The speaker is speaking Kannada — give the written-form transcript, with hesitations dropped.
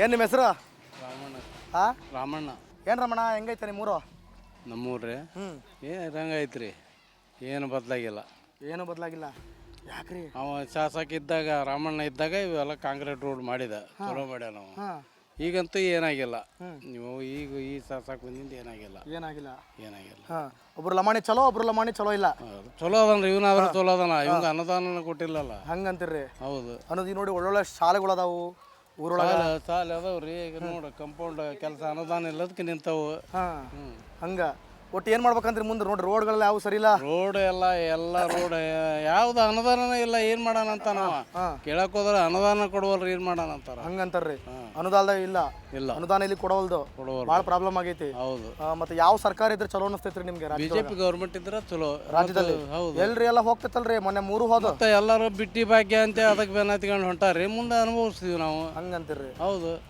ಏನು ನಿಮ್ಮ ಹೆಸರು? ರಾಮಣ್ಣ. ಹಾ ರಾಮಣ್ಣ. ಏನು ರಮಣ, ಹೆಂಗೈತೆ ನಿಮ್ಮೂರು? ನಮ್ಮೂರ್ರಿ ಇರಂಗ ಐತ್ರಿ, ಏನು ಬದಲಾಗಿಲ್ಲ. ಏನು ಬದಲಾಗಿಲ್ಲ. ಯಾಕ್ರಿ? ಅವ ಶಾಸಕ ಇದ್ದಾಗ, ರಾಮಣ್ಣ ಇದ್ದಾಗ ಇವೆಲ್ಲ ಕಾಂಕ್ರೀಟ್ ರೋಡ್ ಮಾಡಿದ, ಚಲೋ ಮಾಡ್ಯಾನ ನಾವು. ಹಾಂ, ಈಗಂತೂ ಏನಾಗಿಲ್ಲ. ನೀವು ಈಗ ಈ ಶಾಸಕ ಬಂದಿಂದ ಏನಾಗಿಲ್ಲ. ಏನಾಗಿಲ್ಲ. ಏನಾಗಿಲ್ಲ. ಹಾಂ, ಒಬ್ರು ಲಮಾಣಿ ಚಲೋ, ಒಬ್ರು ಲಮಾಣಿ ಚಲೋ ಇಲ್ಲ. ಹೌದು, ಚಲೋ ಅದನ್ರಿ. ಇವನಾದ್ರೂ ಚಲೋ ಅದನ, ಇವಂಗ ಅನುದಾನ ಕೊಟ್ಟಿಲ್ಲಲ್ಲ. ಹಂಗಂತೀರ್ರಿ? ಹೌದು. ಅನ್ನೋದು ನೋಡಿ, ಒಳ್ಳೊಳ್ಳೆ ಶಾಲೆಗಳು ಅದಾವು ಊರೊಳಗೆ. ಸಾಲ ಅದಾವ್ರಿ. ಈಗ ನೋಡು, ಕಂಪೌಂಡ್ ಕೆಲಸ ಅನುದಾನ ಇಲ್ಲದಕ್ಕೆ ನಿಂತವು. ಹಾಂ, ಹಂಗ ಒಟ್ಟು ಏನು ಮಾಡ್ಬೇಕಂದ್ರೆ ಮುಂದೆ ನೋಡಿ, ರೋಡ್ಗಳೆಲ್ಲ ಯಾವ ಸರಿ ಇಲ್ಲ. ರೋಡ್ ಎಲ್ಲ ರೋಡ್ ಯಾವ್ದು ಅನುದಾನ ಇಲ್ಲ. ಏನ್ ಮಾಡೋಣ ಅಂತ ನಾವ ಕೇಳಕ್ ಹೋದ್ರೆ ಅನುದಾನ ಕೊಡುವಲ್ರಿ, ಏನ್ ಮಾಡೋಣ ಅಂತಾರ. ಹಂಗಂತಾರ್ರಿ. ಅನುದಾನ ಇಲ್ಲ. ಇಲ್ಲ, ಅನುದಾನ ಇಲ್ಲಿ ಕೊಡವಲ್ದು, ಭಾಳ ಪ್ರಾಬ್ಲಮ್ ಆಗೈತಿ. ಹೌದು. ಮತ್ತೆ ಯಾವ ಸರ್ಕಾರ ಇದ್ರೆ ಚಲೋ ಅನಿಸ್ತೈತ್ರಿ ನಿಮ್ಗೆ? ಬಿಜೆಪಿ ಗೌರ್ಮೆಂಟ್ ಇದ್ರ ಚಲೋ ರಾಜ್ಯದಲ್ಲಿ. ಹೌದು. ಎಲ್ರಿ ಎಲ್ಲ ಹೋಗ್ತೈತಲ್ರಿ, ಮೊನ್ನೆ 3 ಹೋದ. ಮತ್ತೆ ಎಲ್ಲರೂ ಬಿಟ್ಟಿ ಭಾಗ್ಯ ಅಂತ ಅದಕ್ಕೆ ಬೆನ್ನ ಹತ್ಕೊಂಡು ಹೊಂಟಾರಿ. ಮುಂದೆ ಅನುಭವಿಸ್ತೀವಿ ನಾವು. ಹಂಗಂತೀರ್ರಿ? ಹೌದು.